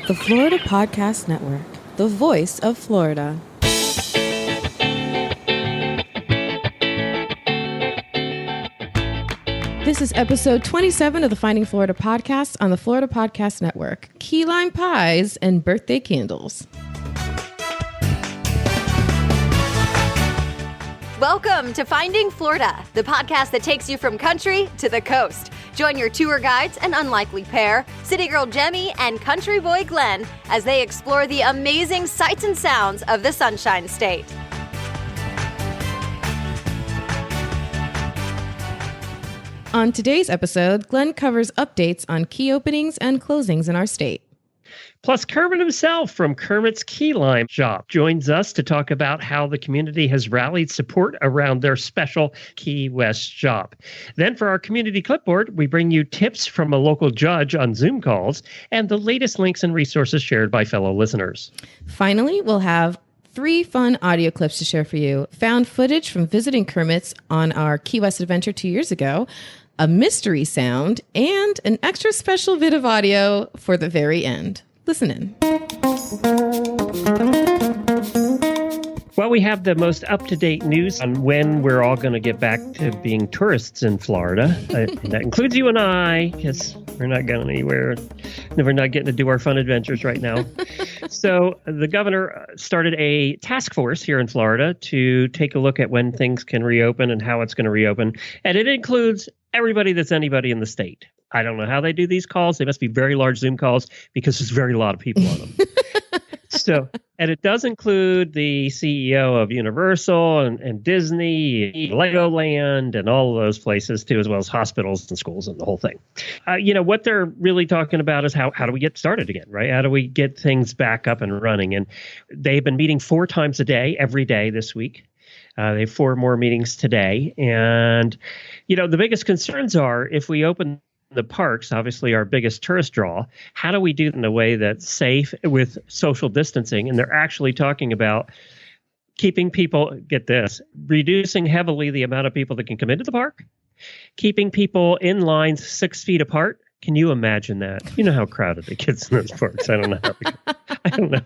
The Florida Podcast Network, the voice of Florida. This is episode 27 of the Finding Florida podcast on the Florida Podcast Network. Key lime pies and birthday candles. Welcome to Finding Florida, the podcast that takes you from country to the coast. Join your tour guides, an unlikely pair, city girl Jemmy and country boy Glenn, as they explore the amazing sights and sounds of the Sunshine State. On today's episode, Glenn covers updates on key openings and closings in our state. Plus, Kermit himself from Kermit's Key Lime Shop joins us to talk about how the community has rallied support around their special Key West shop. Then for our Community Clipboard, we bring you tips from a local judge on Zoom calls and the latest links and resources shared by fellow listeners. Finally, we'll have 3 fun audio clips to share for you. Found footage from visiting Kermit's on our Key West adventure 2 years ago, a mystery sound, and an extra special bit of audio for the very end. Listen in. Well, we have the most up-to-date news on when we're all going to get back to being tourists in Florida. And that includes you and I, because we're not going anywhere. We're not getting to do our fun adventures right now. So the governor started a task force here in Florida to take a look at when things can reopen and how it's going to reopen. And it includes everybody that's anybody in the state. I don't know how they do these calls. They must be very large Zoom calls because there's very lot of people on them. And it does include the CEO of Universal and Disney, Legoland, and all of those places too, as well as hospitals and schools and the whole thing. What they're really talking about is how do we get started again, right? How do we get things back up and running? And they've been meeting 4 times a day, every day this week. They have 4 more meetings today. And, the biggest concerns are if we open the parks, obviously our biggest tourist draw, how do we do it in a way that's safe with social distancing? And they're actually talking about keeping people, get this, reducing heavily the amount of people that can come into the park, keeping people in lines 6 feet apart. Can you imagine that? You know how crowded it gets in those parks. I don't know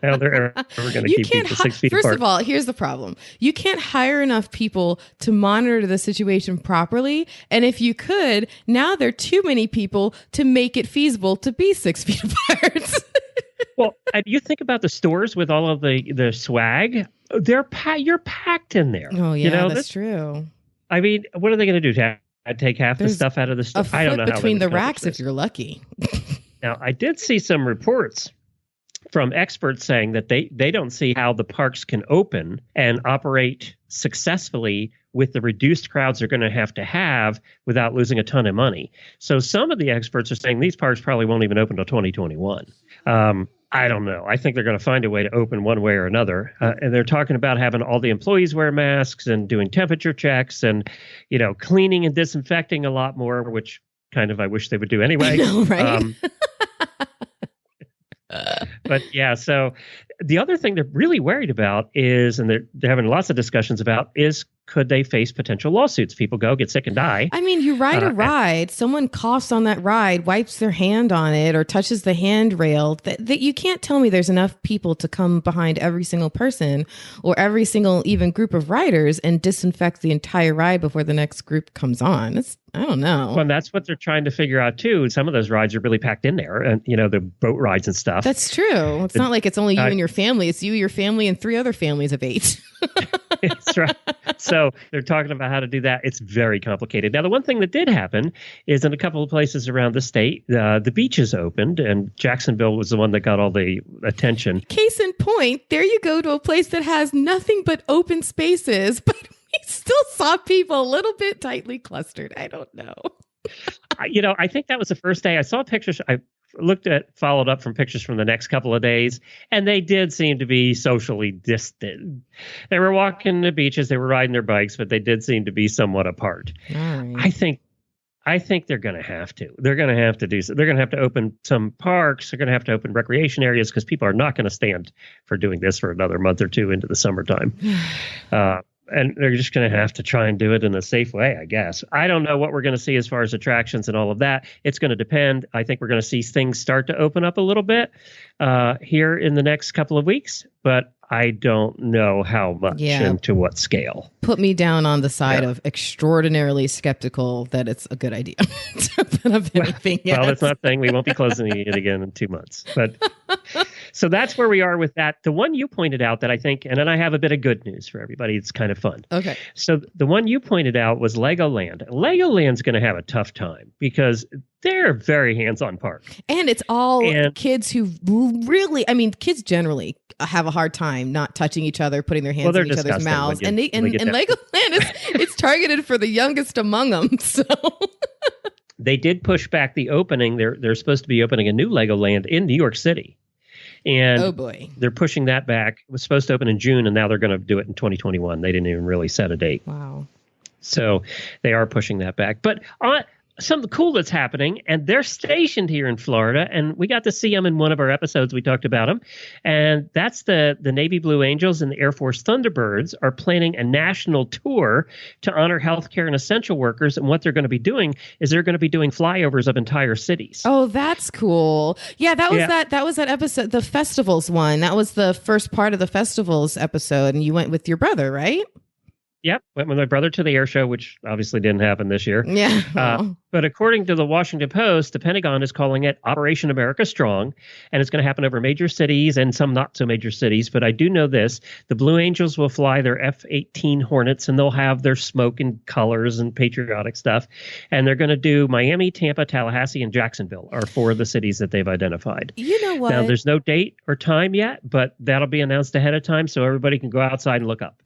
how they're ever going to keep people 6 feet apart. First of all, here's the problem. You can't hire enough people to monitor the situation properly. And if you could, now there are too many people to make it feasible to be 6 feet apart. Well, you think about the stores with all of the swag. You're packed in there. Oh, yeah, that's true. I mean, what are they going to do? I'd take half the stuff out of the store. I don't know between the racks if you're lucky. Now, I did see some reports from experts saying that they don't see how the parks can open and operate successfully with the reduced crowds they're going to have without losing a ton of money. So some of the experts are saying these parks probably won't even open until 2021. I don't know. I think they're going to find a way to open one way or another. And they're talking about having all the employees wear masks and doing temperature checks and, cleaning and disinfecting a lot more, which kind of I wish they would do anyway. I know, right? But yeah, so the other thing they're really worried about is, and they're having lots of discussions about, is could they face potential lawsuits? People get sick and die. I mean, you ride a ride, someone coughs on that ride, wipes their hand on it or touches the handrail. That you can't tell me there's enough people to come behind every single person or every single even group of riders and disinfect the entire ride before the next group comes on. I don't know. Well, and that's what they're trying to figure out too. Some of those rides are really packed in there, and the boat rides and stuff. That's true. It's not like it's only you and your family. It's you, your family, and 3 other families of 8. That's right. So they're talking about how to do that. It's very complicated. Now, the one thing that did happen is in a couple of places around the state, the beaches opened, and Jacksonville was the one that got all the attention. Case in point, there you go to a place that has nothing but open spaces, but we still saw people a little bit tightly clustered. I don't know. I think that was the first day I saw pictures. I followed up from pictures from the next couple of days, and they did seem to be socially distant. They were walking the beaches, they were riding their bikes, but they did seem to be somewhat apart. Right. I think they're going to have to. They're going to have to do so. They're going to have to open some parks. They're going to have to open recreation areas because people are not going to stand for doing this for another month or 2 into the summertime. And they're just going to have to try and do it in a safe way, I guess. I don't know what we're going to see as far as attractions and all of that. It's going to depend. I think we're going to see things start to open up a little bit here in the next couple of weeks, but I don't know how much and to what scale. Put me down on the side of extraordinarily skeptical that it's a good idea to open up anything yet. Well, that's not saying we won't be closing it again in 2 months. But so that's where we are with that. The one you pointed out that I think, and then I have a bit of good news for everybody. It's kind of fun. Okay. So the one you pointed out was Legoland. Legoland's going to have a tough time because they're a very hands-on park. And it's all kids who really, I mean, kids generally have a hard time not touching each other, putting their hands in each other's mouths. And Legoland it's targeted for the youngest among them. So they did push back the opening. They're supposed to be opening a new Legoland in New York City. And oh boy, they're pushing that back. It was supposed to open in June, and now they're going to do it in 2021. They didn't even really set a date. Wow. So they are pushing that back. But something cool that's happening, and they're stationed here in Florida, and we got to see them in one of our episodes. We talked about them, and that's the Navy Blue Angels and the Air Force Thunderbirds are planning a national tour to honor healthcare and essential workers. And what they're going to be doing is they're going to be doing flyovers of entire cities. Oh, that's cool. Yeah, that was that episode, the festivals one. That was the first part of the festivals episode, and you went with your brother, right? Yep, went with my brother to the air show, which obviously didn't happen this year. Yeah. But according to the Washington Post, the Pentagon is calling it Operation America Strong, and it's going to happen over major cities and some not so major cities. But I do know this: the Blue Angels will fly their F-18 Hornets, and they'll have their smoke and colors and patriotic stuff. And they're going to do Miami, Tampa, Tallahassee, and Jacksonville are 4 of the cities that they've identified. You know what? Now, there's no date or time yet, but that'll be announced ahead of time so everybody can go outside and look up.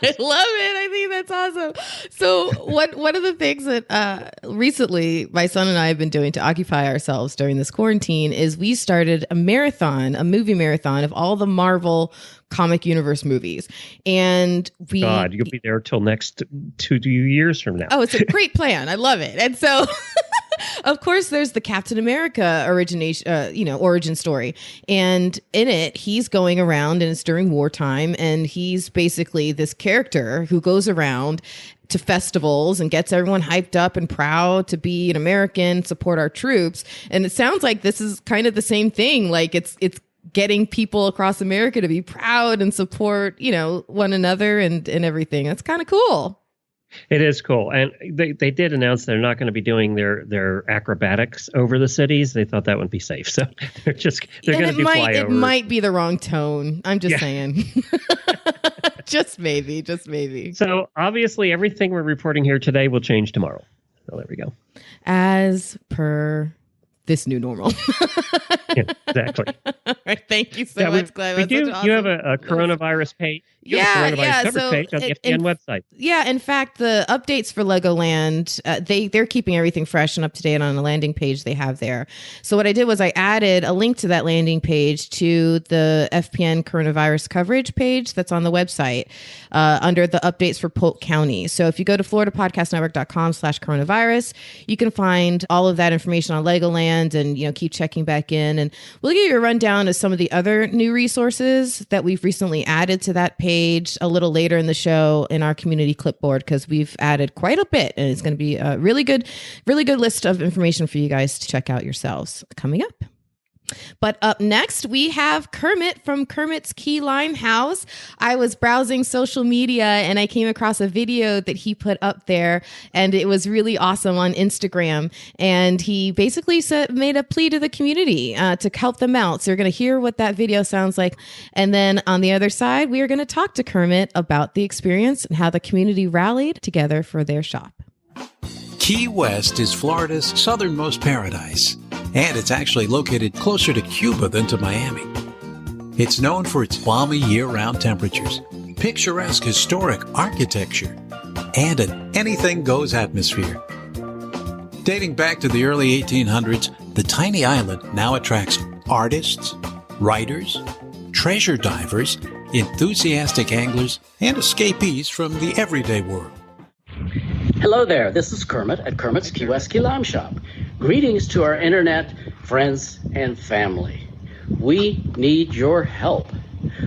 I love it. I think that's awesome. So one of the things that recently my son and I have been doing to occupy ourselves during this quarantine is we started a movie marathon of all the Marvel comic universe movies. And God, you'll be there till next 2 years from now. Oh, it's a great plan. I love it. And so of course, there's the Captain America origin story. And in it, he's going around and it's during wartime. And he's basically this character who goes around to festivals and gets everyone hyped up and proud to be an American, support our troops. And it sounds like this is kind of the same thing. Like it's getting people across America to be proud and support, one another and everything. That's kind of cool. It is cool. And they did announce they're not going to be doing their acrobatics over the cities. They thought that wouldn't be safe. So they're going to do flyovers. It might be the wrong tone. I'm just saying. Just maybe. So obviously everything we're reporting here today will change tomorrow. So there we go. As per this new normal. Yeah, exactly. All right, thank you so much, Glenn. You have a coronavirus page. Coverage page on the FDN website. Yeah, in fact, the updates for Legoland, they're keeping everything fresh and up to date on a landing page they have there. So what I did was I added a link to that landing page to the FPN coronavirus coverage page that's on the website under the updates for Polk County. So if you go to floridapodcastnetwork.com/coronavirus, you can find all of that information on Legoland and keep checking back in. And we'll give you a rundown of some of the other new resources that we've recently added to that page a little later in the show in our community clipboard, because we've added quite a bit, and it's going to be a really good list of information for you guys to check out yourselves coming up. But up next, we have Kermit from Kermit's Key Lime House. I was browsing social media and I came across a video that he put up there, and it was really awesome on Instagram. And he basically made a plea to the community to help them out. So you're going to hear what that video sounds like. And then on the other side, we are going to talk to Kermit about the experience and how the community rallied together for their shop. Key West is Florida's southernmost paradise, and it's actually located closer to Cuba than to Miami. It's known for its balmy year-round temperatures, picturesque historic architecture, and an anything-goes atmosphere. Dating back to the early 1800s, the tiny island now attracts artists, writers, treasure divers, enthusiastic anglers, and escapees from the everyday world. Hello there, this is Kermit at Kermit's Key West Key Lime Shop. Greetings to our internet friends and family. We need your help.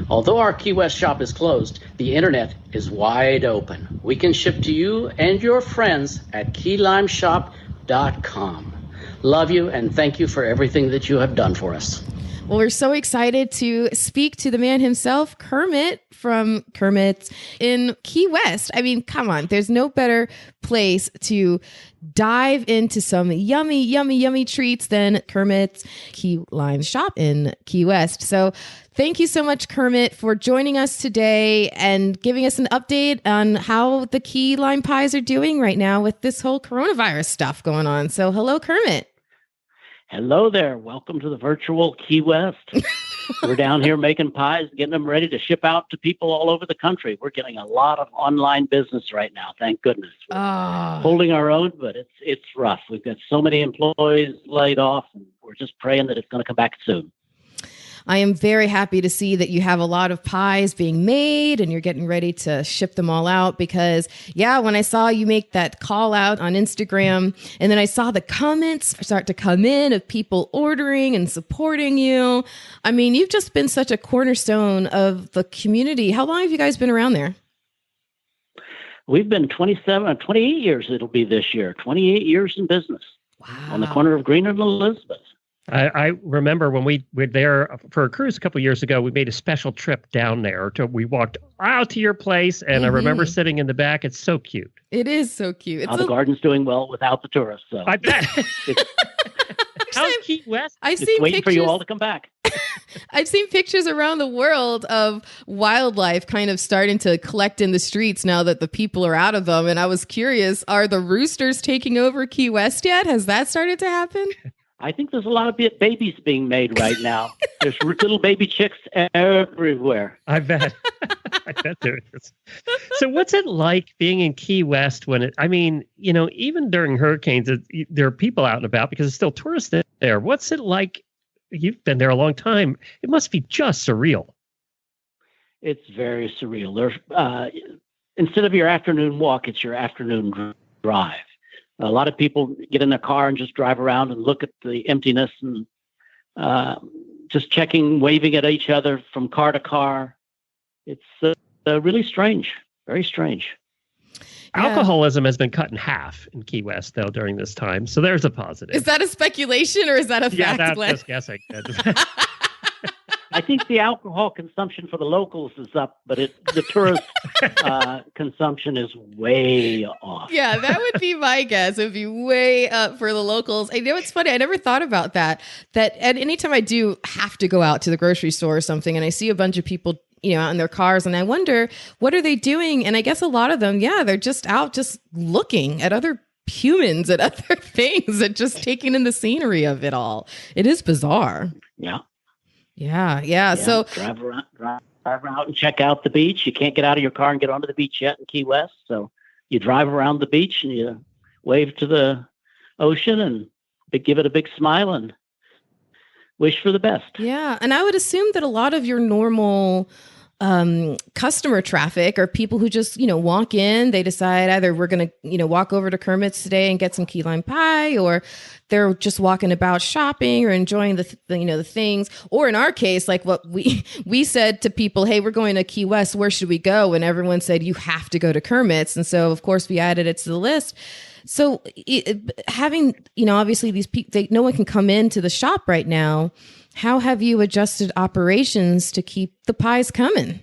Although our Key West shop is closed, the internet is wide open. We can ship to you and your friends at keylimeshop.com. Love you and thank you for everything that you have done for us. Well, we're so excited to speak to the man himself, Kermit from Kermit's in Key West. I mean, come on, there's no better place to dive into some yummy, yummy, yummy treats than Kermit's Key Lime shop in Key West. So thank you so much, Kermit, for joining us today and giving us an update on how the key lime pies are doing right now with this whole coronavirus stuff going on. So hello, Kermit. Hello there. Welcome to the virtual Key West. We're down here making pies, getting them ready to ship out to people all over the country. We're getting a lot of online business right now. Thank goodness. We're holding our own, but it's rough. We've got so many employees laid off, and we're just praying that it's going to come back soon. I am very happy to see that you have a lot of pies being made and you're getting ready to ship them all out because, yeah, when I saw you make that call out on Instagram and then I saw the comments start to come in of people ordering and supporting you. I mean, you've just been such a cornerstone of the community. How long have you guys been around there? We've been 28 years it'll be this year, 28 years in business. Wow. On the corner of Green and Elizabeth. I remember when we were there for a cruise a couple of years ago, we made a special trip down there. We walked out to your place, and I remember sitting in the back. It's so cute. It is so cute. The garden's doing well without the tourists. So. I bet. How's Key West? I've Just seen waiting pictures, for you all to come back. I've seen pictures around the world of wildlife kind of starting to collect in the streets now that the people are out of them. And I was curious, are the roosters taking over Key West yet? Has that started to happen? I think there's a lot of babies being made right now. There's little baby chicks everywhere. I bet. I bet there is. So what's it like being in Key West when even during hurricanes, there are people out and about because there's still tourists there. What's it like? You've been there a long time. It must be just surreal. It's very surreal. There's instead of your afternoon walk, it's your afternoon drive. A lot of people get in their car and just drive around and look at the emptiness and just checking, waving at each other from car to car. It's really strange, very strange. Yeah. Alcoholism has been cut in half in Key West, though, during this time. So there's a positive. Is that a speculation or is that a fact? Yeah, that's just guessing. I think the alcohol consumption for the locals is up, but the tourist consumption is way off. Yeah, that would be my guess. It would be way up for the locals. I know it's funny. I never thought about that. That and anytime I do have to go out to the grocery store or something and I see a bunch of people, out in their cars and I wonder, what are they doing? And I guess a lot of them, they're just out just looking at other humans and other things and just taking in the scenery of it all. It is bizarre. Yeah. Yeah. So drive around and check out the beach. You can't get out of your car and get onto the beach yet in Key West. So you drive around the beach and you wave to the ocean and give it a big smile and wish for the best. Yeah. And I would assume that a lot of your normal customer traffic are people who just, walk in, they decide either we're going to, walk over to Kermit's today and get some key lime pie, or they're just walking about shopping or enjoying the things. Or in our case, like what we said to people, hey, we're going to Key West, where should we go? And everyone said, you have to go to Kermit's. And so of course we added it to the list. So having, obviously these people, no one can come into the shop right now. How have you adjusted operations to keep the pies coming?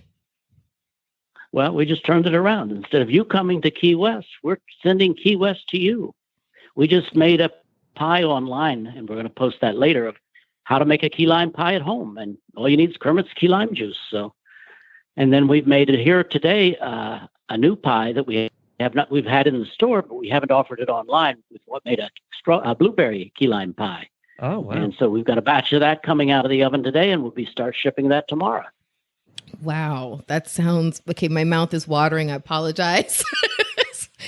Well, we just turned it around. Instead of you coming to Key West, we're sending Key West to you. We just made a pie online, and we're going to post that later, of how to make a key lime pie at home. And all you need is Kermit's key lime juice. And then we've made it here today, a new pie that we've had in the store, but we haven't offered it online. We've made a blueberry key lime pie. Oh, wow. And so we've got a batch of that coming out of the oven today, and we'll start shipping that tomorrow. Wow. That sounds, okay, my mouth is watering. I apologize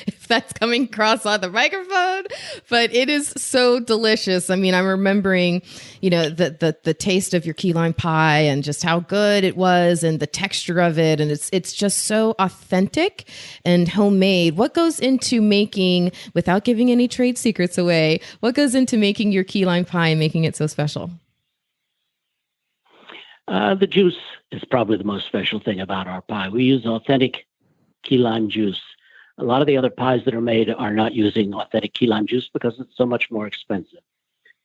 if that's coming across on the microphone, but it is so delicious. I mean, I'm remembering, the taste of your key lime pie and just how good it was and the texture of it. And it's just so authentic and homemade. What goes into making, without giving any trade secrets away, what goes into making your key lime pie and making it so special? The juice is probably the most special thing about our pie. We use authentic key lime juice. A lot of the other pies that are made are not using authentic key lime juice because it's so much more expensive.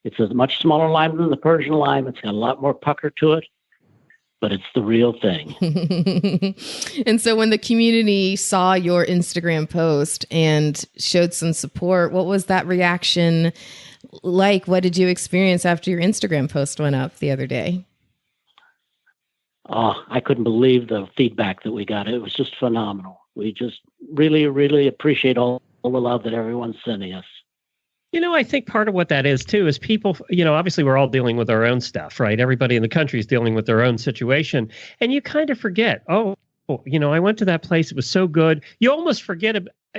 It's a much smaller lime than the Persian lime. It's got a lot more pucker to it, but it's the real thing. And so when the community saw your Instagram post and showed some support, what was that reaction like? What did you experience after your Instagram post went up the other day? Oh, I couldn't believe the feedback that we got. It was just phenomenal. We just really, really appreciate all the love that everyone's sending us. I think part of what that is, too, is people, obviously we're all dealing with our own stuff, right? Everybody in the country is dealing with their own situation. And you kind of forget, I went to that place. It was so good. You almost forget.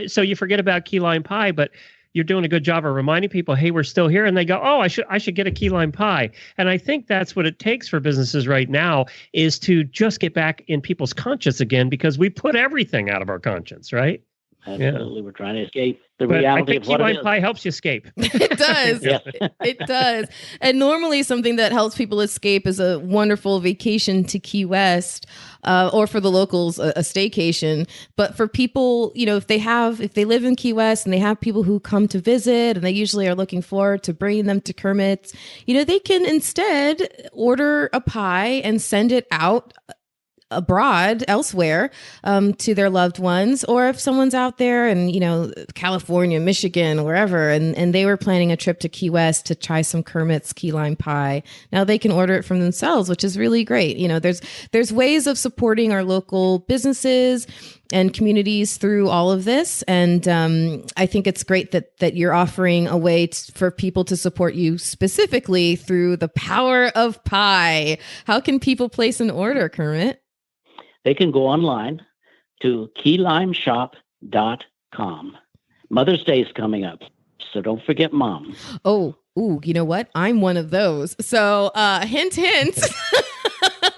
So you forget about key lime pie, but you're doing a good job of reminding people, hey, we're still here. And they go, oh, I should get a key lime pie. And I think that's what it takes for businesses right now is to just get back in people's conscience again, because we put everything out of our conscience, right? Absolutely. Yeah. We're trying to escape the but reality I think of what key it lime is. pie helps you escape. It does. Yes. It does. And normally something that helps people escape is a wonderful vacation to Key West, or for the locals, a staycation. But for people, if they live in Key West and they have people who come to visit and they usually are looking forward to bringing them to Kermit's, they can instead order a pie and send it out abroad elsewhere to their loved ones. Or if someone's out there in California, Michigan, wherever, and they were planning a trip to Key West to try some Kermit's key lime pie, now they can order it from themselves, which is really great. There's ways of supporting our local businesses and communities through all of this. And I think it's great that you're offering a way for people to support you specifically through the power of pie. How can people place an order, Kermit? They can go online to keylimeshop.com. Mother's Day is coming up, so don't forget Mom. Oh, you know what? I'm one of those. So hint,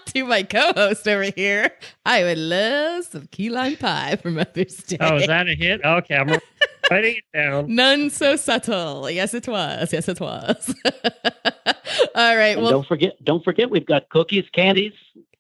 to my co-host over here, I would love some key lime pie for Mother's Day. Oh, is that a hit? Okay, I'm writing it down. None so subtle. Yes, it was. All right. And don't forget, we've got cookies, candies,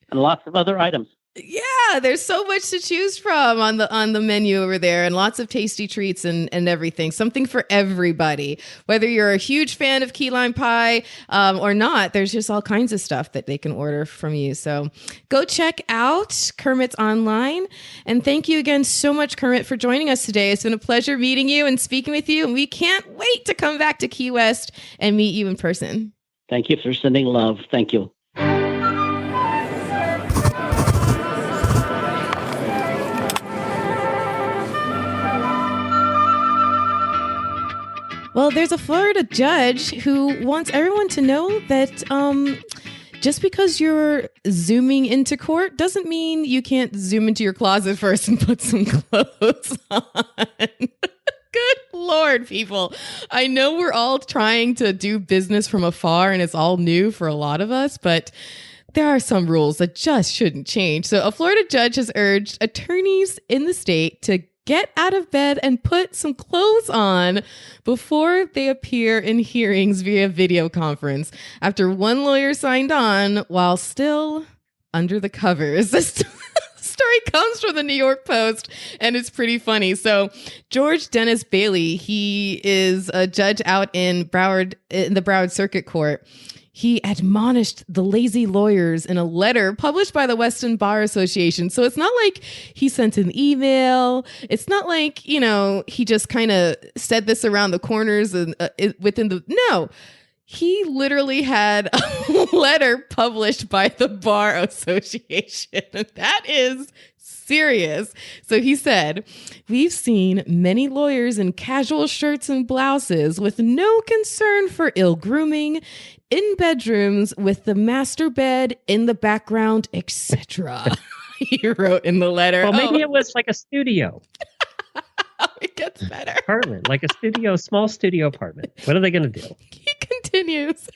and lots of other items. Yeah, there's so much to choose from on the menu over there, and lots of tasty treats and everything. Something for everybody. Whether you're a huge fan of key lime pie or not, there's just all kinds of stuff that they can order from you. So go check out Kermit's online. And thank you again so much, Kermit, for joining us today. It's been a pleasure meeting you and speaking with you. And we can't wait to come back to Key West and meet you in person. Thank you for sending love. Thank you. Well, there's a Florida judge who wants everyone to know that just because you're zooming into court doesn't mean you can't zoom into your closet first and put some clothes on. Good Lord, people. I know we're all trying to do business from afar and it's all new for a lot of us, but there are some rules that just shouldn't change. So a Florida judge has urged attorneys in the state to get out of bed and put some clothes on before they appear in hearings via video conference after one lawyer signed on while still under the covers. This story comes from the New York Post and it's pretty funny. So George Dennis Bailey, he is a judge out in the Broward Circuit Court. He admonished the lazy lawyers in a letter published by the Western Bar Association. So it's not like he sent an email. It's not like, he just kind of said this around the corners and no. He literally had a letter published by the Bar Association. That is serious. So he said, "We've seen many lawyers in casual shirts and blouses with no concern for ill grooming in bedrooms with the master bed in the background, etc." He wrote in the letter. Well, maybe it was like a studio. It gets better. Apartment, like a small studio apartment. What are they going to do? He continues.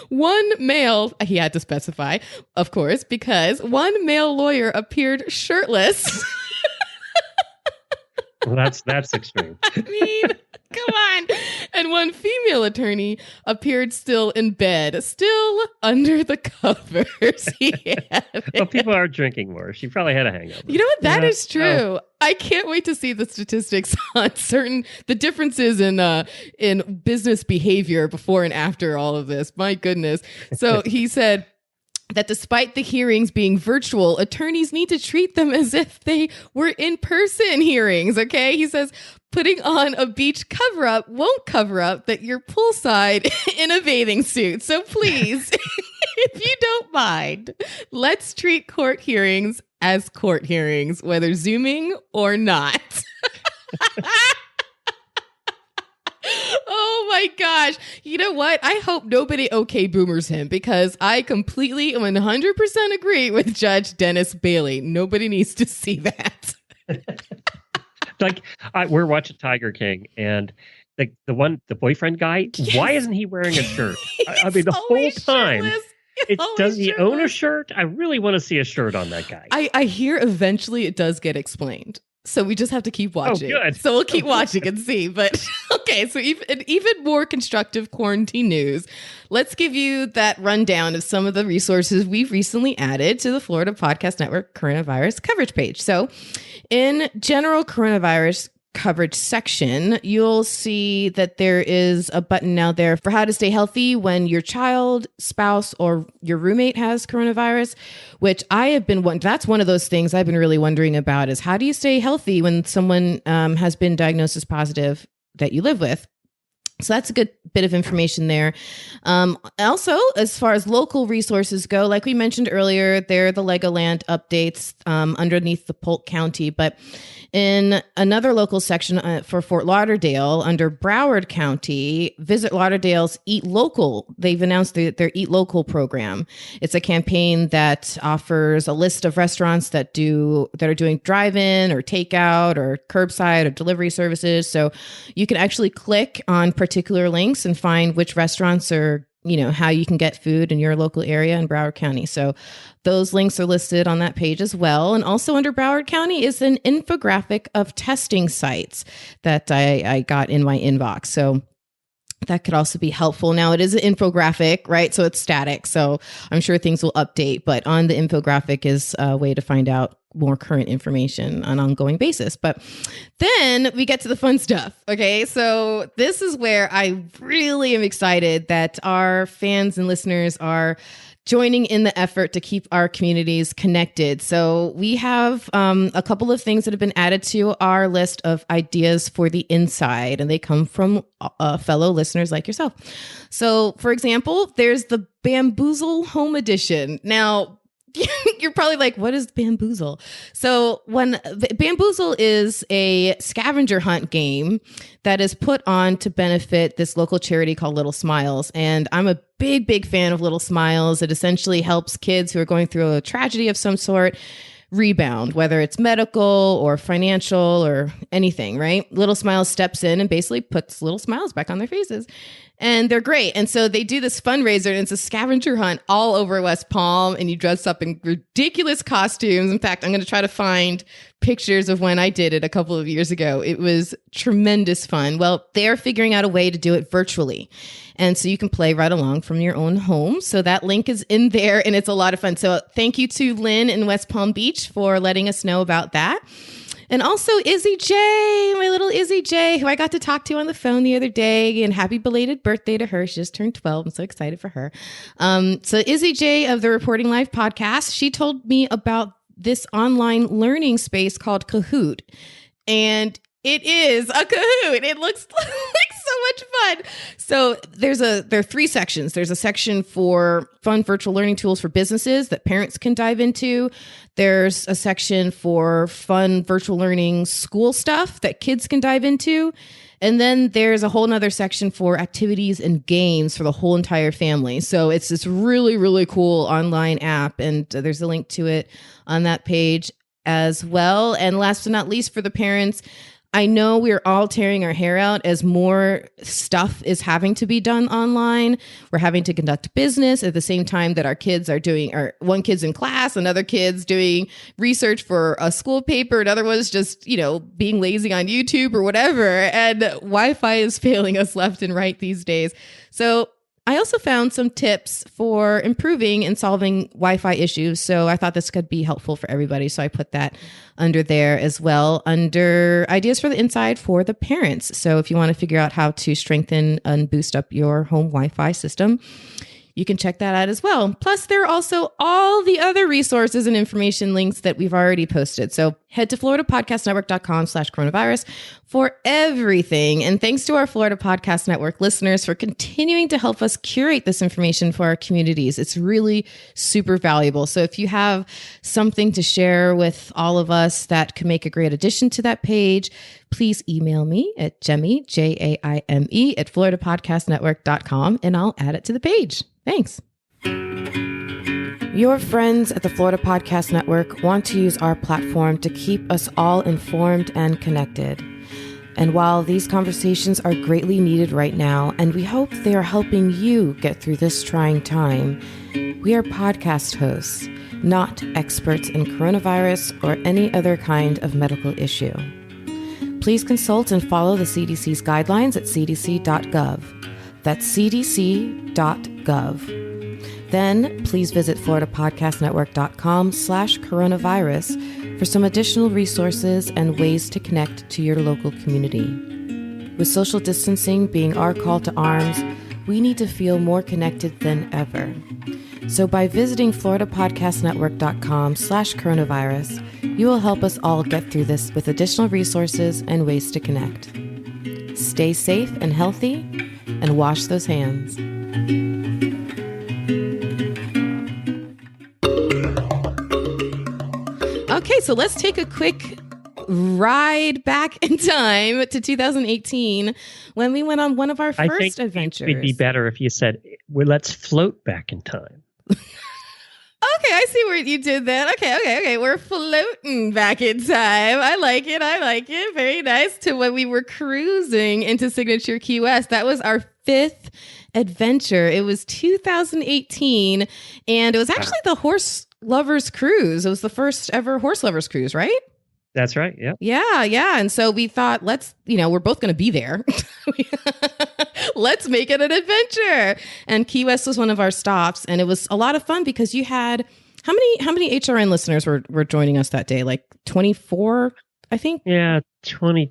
One male, he had to specify, of course, because one male lawyer appeared shirtless Well, that's extreme. I mean, come on. And one female attorney appeared still in bed, still under the covers. Well, people are drinking more. She probably had a hangover. You know what? That is true. I can't wait to see the statistics on the differences in business behavior before and after all of this. My goodness. So he said that despite the hearings being virtual, attorneys need to treat them as if they were in-person hearings, okay? He says, putting on a beach cover-up won't cover up that you're poolside in a bathing suit. So please, if you don't mind, let's treat court hearings as court hearings, whether Zooming or not. Oh my gosh. You know what? I hope nobody okay boomers him, because I completely 100% agree with Judge Dennis Bailey. Nobody needs to see that. Like, we're watching Tiger King, and the boyfriend guy, why isn't he wearing a shirt? I mean, the whole time. Does he own a shirt? I really want to see a shirt on that guy. I hear eventually it does get explained. So we just have to keep watching. Oh, good. So we'll keep watching and see. But okay, so even more constructive quarantine news. Let's give you that rundown of some of the resources we've recently added to the Florida Podcast Network coronavirus coverage page. So in general coronavirus coverage section, you'll see that there is a button now there for how to stay healthy when your child, spouse, or your roommate has coronavirus, which I have been that's one of those things I've been really wondering about, is how do you stay healthy when someone has been diagnosed as positive that you live with? So that's a good bit of information there. Also, as far as local resources go, like we mentioned earlier, there are the Legoland updates underneath the Polk County. But in another local section for Fort Lauderdale, under Broward County, visit Lauderdale's Eat Local. They've announced their Eat Local program. It's a campaign that offers a list of restaurants that are doing drive-in or takeout or curbside or delivery services. So you can actually click on particular links and find which restaurants are, how you can get food in your local area in Broward County. So those links are listed on that page as well. And also under Broward County is an infographic of testing sites that I got in my inbox. So that could also be helpful. Now, it is an infographic, right? So it's static. So I'm sure things will update, but on the infographic is a way to find out more current information on an ongoing basis. But then we get to the fun stuff. Okay. So this is where I really am excited that our fans and listeners are joining in the effort to keep our communities connected. So we have a couple of things that have been added to our list of ideas for the inside, and they come from fellow listeners like yourself. So for example, there's the Bamboozle Home Edition. Now, you're probably like, what is Bamboozle? So Bamboozle is a scavenger hunt game that is put on to benefit this local charity called Little Smiles. And I'm a big fan of Little Smiles. It essentially helps kids who are going through a tragedy of some sort rebound, whether it's medical or financial or anything, right? Little Smiles steps in and basically puts little smiles back on their faces. And they're great. And so they do this fundraiser, and it's a scavenger hunt all over West Palm, and you dress up in ridiculous costumes. In fact, I'm going to try to find pictures of when I did it a couple of years ago. It was tremendous fun. Well, they're figuring out a way to do it virtually. And so you can play right along from your own home. So that link is in there, and it's a lot of fun. So thank you to Lynn in West Palm Beach for letting us know about that. And also Izzy J, my little Izzy J, who I got to talk to on the phone the other day, and happy belated birthday to her. She just turned 12. I'm so excited for her. So Izzy J of the Reporting Live podcast, she told me about this online learning space called Kahoot. And it is a Kahoot. It looks like so much fun. So there are three sections. There's a section for fun virtual learning tools for businesses that parents can dive into. There's a section for fun virtual learning school stuff that kids can dive into. And then there's a whole nother section for activities and games for the whole entire family. So it's this really, really cool online app. And there's a link to it on that page as well. And last but not least, for the parents, I know we're all tearing our hair out as more stuff is having to be done online. We're having to conduct business at the same time that our kids are doing, or one kid's in class, another kid's doing research for a school paper, another one's just, being lazy on YouTube or whatever. And Wi-Fi is failing us left and right these days. So I also found some tips for improving and solving Wi-Fi issues. So I thought this could be helpful for everybody. So I put that under there as well, under ideas for the inside for the parents. So if you want to figure out how to strengthen and boost up your home Wi-Fi system, you can check that out as well. Plus, there are also all the other resources and information links that we've already posted. So head to floridapodcastnetwork.com/coronavirus for everything. And thanks to our Florida Podcast Network listeners for continuing to help us curate this information for our communities. It's really super valuable. So if you have something to share with all of us that could make a great addition to that page, please email me at Jaime, Jaime, at floridapodcastnetwork.com, and I'll add it to the page. Thanks. Your friends at the Florida Podcast Network want to use our platform to keep us all informed and connected. And while these conversations are greatly needed right now, and we hope they are helping you get through this trying time, we are podcast hosts, not experts in coronavirus or any other kind of medical issue. Please consult and follow the CDC's guidelines at cdc.gov. That's cdc.gov. Then please visit floridapodcastnetwork.com/coronavirus for some additional resources and ways to connect to your local community. With social distancing being our call to arms, we need to feel more connected than ever. So by visiting floridapodcastnetwork.com/coronavirus, you will help us all get through this with additional resources and ways to connect. Stay safe and healthy, and wash those hands. Okay, so let's take a quick ride back in time to 2018 when we went on one of our first adventures. It'd be better if you said, well, let's float back in time. Okay, I see where you did that. Okay. We're floating back in time. I like it. Very nice. To when we were cruising into Signature Key West. That was our 5th adventure. It was 2018, and it was actually the Horse Lovers Cruise. It was the first ever Horse Lovers Cruise, right? That's right. Yeah. Yeah. And so we thought, we're both going to be there. Let's make it an adventure. And Key West was one of our stops. And it was a lot of fun because you had, how many HRN listeners were joining us that day? Like 24, I think? Yeah, 20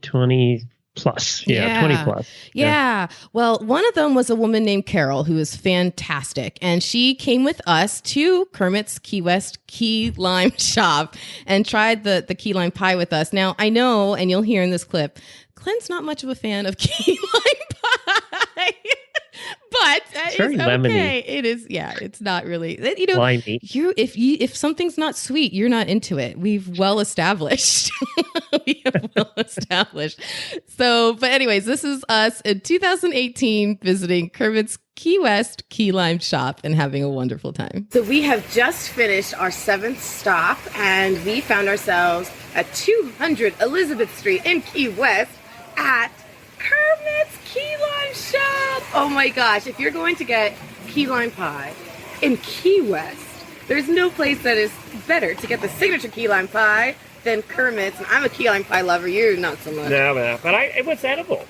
plus. Yeah, 20 plus. Yeah. Well, one of them was a woman named Carol, who is fantastic. And she came with us to Kermit's Key West Key Lime shop and tried the key lime pie with us. Now, I know, and you'll hear in this clip, Glenn's not much of a fan of key lime pie. But it's very lemony. Okay. It is, it's not really, limey. If something's not sweet, you're not into it. We've well established. So, but anyways, this is us in 2018 visiting Kermit's Key West Key Lime shop and having a wonderful time. So we have just finished our 7th stop, and we found ourselves at 200 Elizabeth Street in Key West at Kermit's Key Lime shop. Oh my gosh, if you're going to get key lime pie in Key West, there's no place that is better to get the signature key lime pie than Kermit's. And I'm a key lime pie lover, you're not so much. No, but it was edible.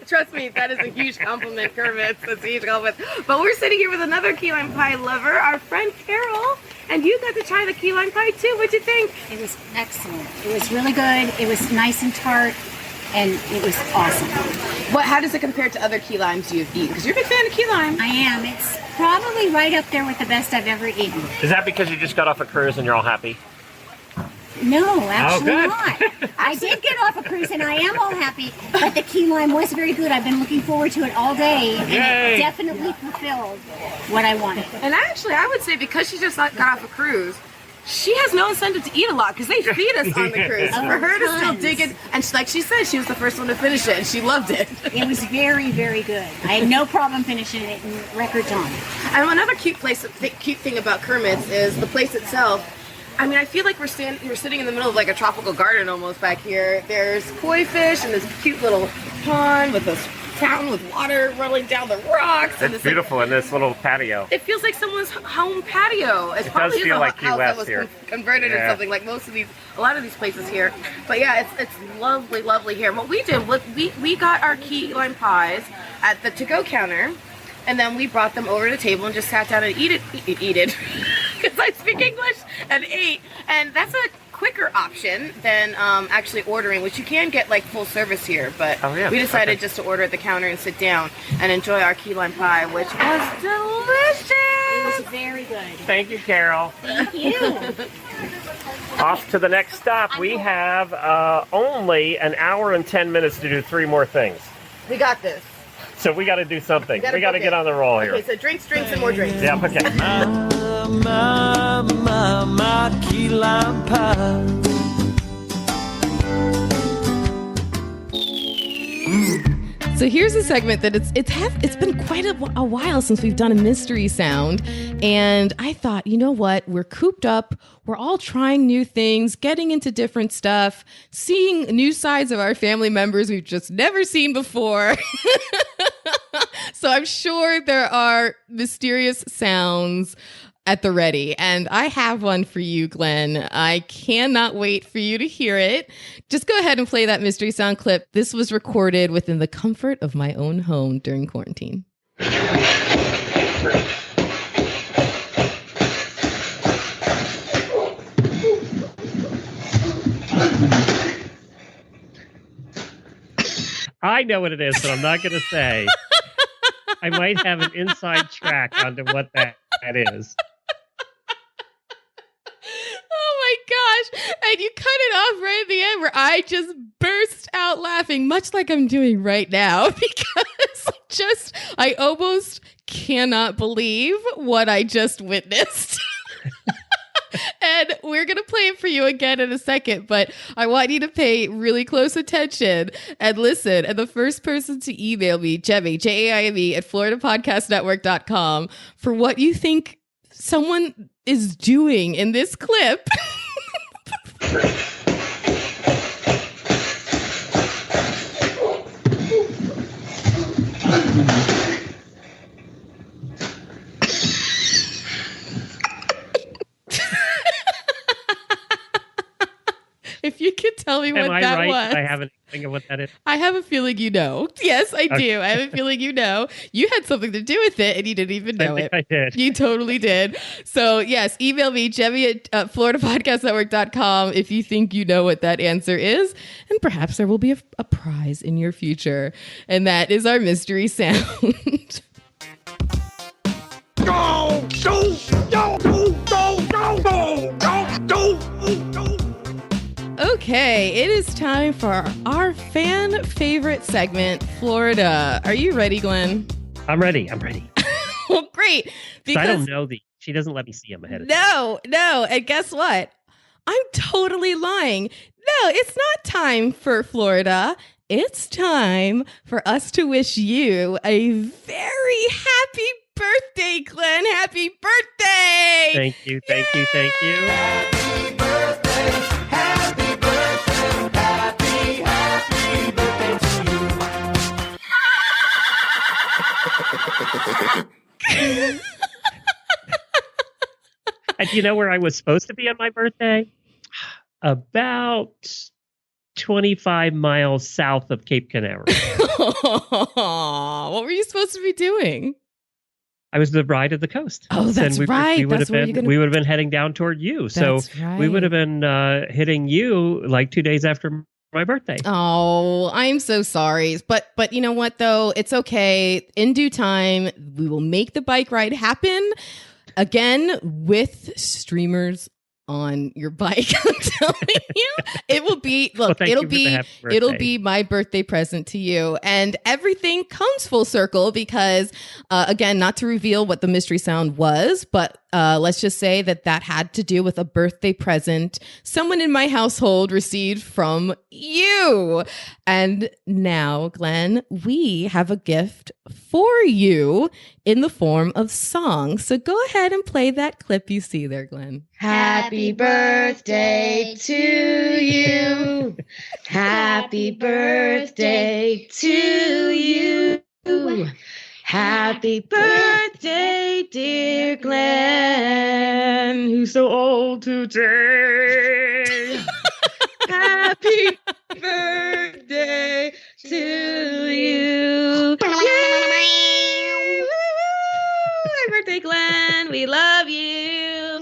Trust me, that is a huge compliment, Kermit. That's a huge compliment. But we're sitting here with another key lime pie lover, our friend Carol. And you got to try the key lime pie too. What'd you think? It was excellent. It was really good. It was nice and tart. And it was awesome. How does it compare to other key limes you've eaten? Because you're a big fan of key lime. I am. It's probably right up there with the best I've ever eaten. Is that because you just got off a cruise and you're all happy? No, actually not. I did get off a cruise and I am all happy, but the key lime was very good. I've been looking forward to it all day, and it definitely fulfilled what I wanted. And actually, I would say because she just got off a cruise, she has no incentive to eat a lot because they feed us on the cruise. For her to still dig it, and like she said, she was the first one to finish it, and she loved it. It was very, very good. I had no problem finishing it in record time. And another cute thing about Kermit's is the place itself. I mean, I feel like we're sitting in the middle of like a tropical garden almost back here. There's koi fish and this cute little pond with this fountain with water rolling down the rocks. It's beautiful in this little patio. It feels like someone's home patio. It does feel like Key West that was here. Converted or something like a lot of these places here. But yeah, it's lovely, lovely here. What we did was we got our key lime pies at the to-go counter, and then we brought them over to the table and just sat down and eat it, because I speak English, and ate. And that's a quicker option than actually ordering, which you can get like full service here, but we decided just to order at the counter and sit down and enjoy our key lime pie, which was delicious. It was very good. Thank you, Carol. Thank you. Off to the next stop. We have only an hour and 10 minutes to do 3 more things. We got this. So we got to do something. We got to get on the roll here. Okay, so drinks, and more drinks. Yeah, okay. My key lime pie. So here's a segment that it's been quite a while since we've done a mystery sound, and I thought, you know what, we're cooped up, we're all trying new things, getting into different stuff, seeing new sides of our family members we've just never seen before. So I'm sure there are mysterious sounds at the ready, and I have one for you, Glenn. I cannot wait for you to hear it. Just go ahead and play that mystery sound clip. This was recorded within the comfort of my own home during quarantine. I know what it is, but I'm not going to say. I might have an inside track onto what that is. Oh my gosh. And you cut it off right at the end where I just burst out laughing, much like I'm doing right now, because I almost cannot believe what I just witnessed. And we're going to play it for you again in a second, but I want you to pay really close attention and listen. And the first person to email me, Jemmy, Jaime, at FloridaPodcastNetwork.com for what you think someone is doing in this clip. If you could tell me what that was. I haven't think of what that is. I have a feeling you know. Yes, I do. I have a feeling you know. You had something to do with it and you didn't even know it. I did. You totally did. So yes, email me, Jemmy at FloridaPodcastNetwork.com if you think you know what that answer is. And perhaps there will be a prize in your future. And that is our mystery sound. Go, go, go, go, go, go, go, go, go. Okay, it is time for our fan favorite segment, Florida. Are you ready, Glenn? I'm ready. Well, great. Because I don't know she doesn't let me see them ahead of time. No. And guess what? I'm totally lying. No, it's not time for Florida. It's time for us to wish you a very happy birthday, Glenn. Happy birthday! Thank you. Yay! Happy birthday, happy birthday, happy birthday to you. And do you know where I was supposed to be on my birthday? About 25 miles south of Cape Canaveral. What were you supposed to be doing? I was the bride of the coast. Oh, that's right. We would have been heading down toward you. So we would have been hitting you like 2 days after my birthday. Oh, I'm so sorry. But you know what, though? It's okay. In due time, we will make the bike ride happen again with streamers on your bike. I'm telling you, it will be, look, it'll be my birthday present to you. And everything comes full circle because, again, not to reveal what the mystery sound was, but let's just say that had to do with a birthday present someone in my household received from you. And now, Glenn, we have a gift for you in the form of song. So go ahead and play that clip you see there, Glenn. Happy birthday to you. Happy birthday to you. Happy birthday, dear Glenn, who's so old today. Happy birthday to you. Yay! Happy birthday, Glenn. We love you.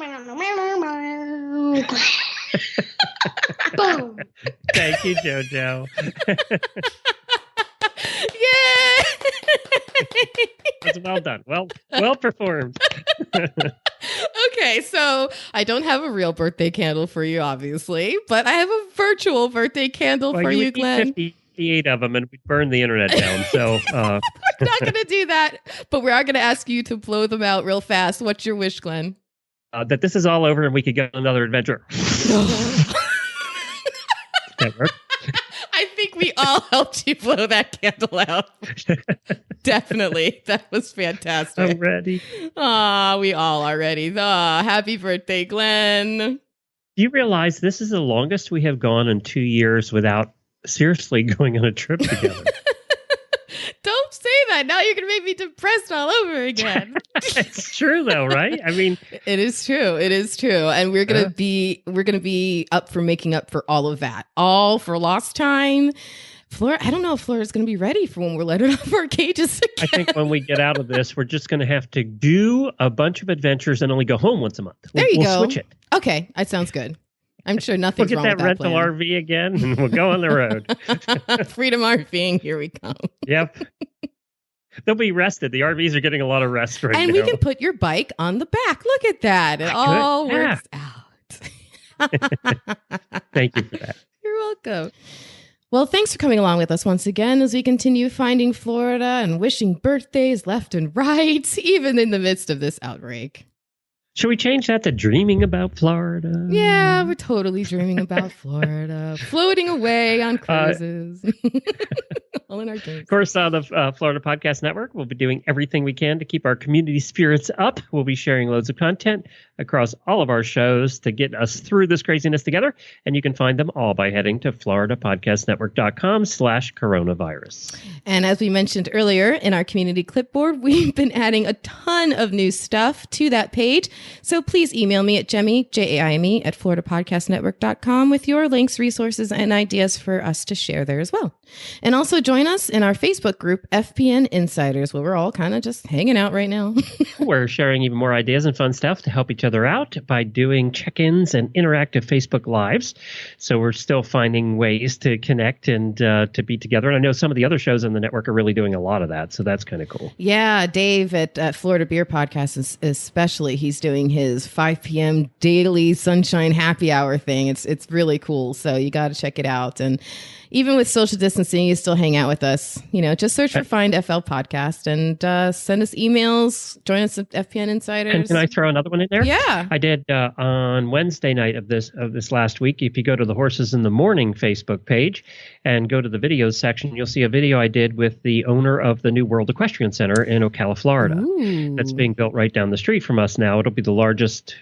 Boom. Thank you, JoJo. Yay! That's well done. Well performed. Okay, so I don't have a real birthday candle for you, obviously, but I have a virtual birthday candle for you, Glenn. 58 of them, and we burned the internet down. So we're not going to do that, but we are going to ask you to blow them out real fast. What's your wish, Glenn? That this is all over and we could go on another adventure. That work? I think we all helped you blow that candle out. Definitely. That was fantastic. I'm ready. We all are ready. Happy birthday, Glenn. Do you realize this is the longest we have gone in 2 years without seriously going on a trip together? Don't say that. Now you're going to make me depressed all over again. It's true though, right? I mean, it is true. It is true. And we're going to be up for making up for all of that. All for lost time. Flora, I don't know if Flora's going to be ready for when we're letting off our cages again. I think when we get out of this, we're just going to have to do a bunch of adventures and only go home once a month. There you go. We'll switch it. Okay. That sounds good. I'm sure nothing's wrong with that. We'll get that rental plan. RV again and we'll go on the road. Freedom RVing. Here we come. Yep. They'll be rested. The RVs are getting a lot of rest right now. And we can put your bike on the back. Look at that. It all works out. Thank you for that. You're welcome. Well, thanks for coming along with us once again as we continue finding Florida and wishing birthdays left and right, even in the midst of this outbreak. Should we change that to dreaming about Florida? Yeah, we're totally dreaming about Florida, floating away on cruises. All in our dreams. Of course, on the Florida Podcast Network, we'll be doing everything we can to keep our community spirits up. We'll be sharing loads of content across all of our shows to get us through this craziness together. And you can find them all by heading to floridapodcastnetwork.com/coronavirus. And as we mentioned earlier in our Community Clipboard, we've been adding a ton of new stuff to that page. So please email me at Jemmy, Jaime, at floridapodcastnetwork.com with your links, resources, and ideas for us to share there as well. And also join us in our Facebook group, FPN Insiders, where we're all kind of just hanging out right now. We're sharing even more ideas and fun stuff to help each other out by doing check-ins and interactive Facebook Lives. So we're still finding ways to connect and to be together. And I know some of the other shows on the network are really doing a lot of that. So that's kind of cool. Yeah, Dave at Florida Beer Podcast especially, he's doing his 5 p.m. daily sunshine happy hour thing. It's really cool. So you got to check it out. And even with social distancing, you still hang out with us. You know, just search for Find FL Podcast and send us emails. Join us at FPN Insiders. And can I throw another one in there? Yeah. I did on Wednesday night of this last week. If you go to the Horses in the Morning Facebook page and go to the videos section, you'll see a video I did with the owner of the new World Equestrian Center in Ocala, Florida. Ooh. That's being built right down the street from us now. It'll be the largest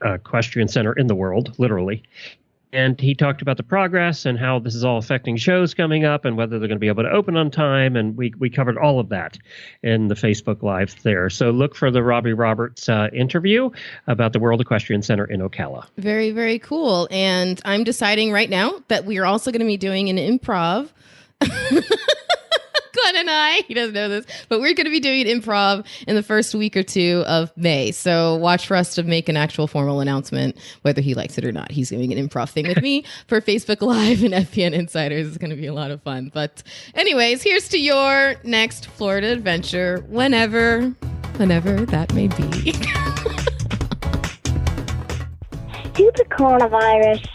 equestrian center in the world, literally. And he talked about the progress and how this is all affecting shows coming up and whether they're going to be able to open on time. And we covered all of that in the Facebook Live there. So look for the Robbie Roberts interview about the World Equestrian Center in Ocala. Very, very cool. And I'm deciding right now that we are also going to be doing an improv. Glenn and I, he doesn't know this, but we're going to be doing an improv in the first week or two of May. So watch for us to make an actual formal announcement, whether he likes it or not. He's doing an improv thing with me for Facebook Live and FPN Insiders. It's going to be a lot of fun. But anyways, here's to your next Florida adventure, whenever that may be. Due to coronavirus,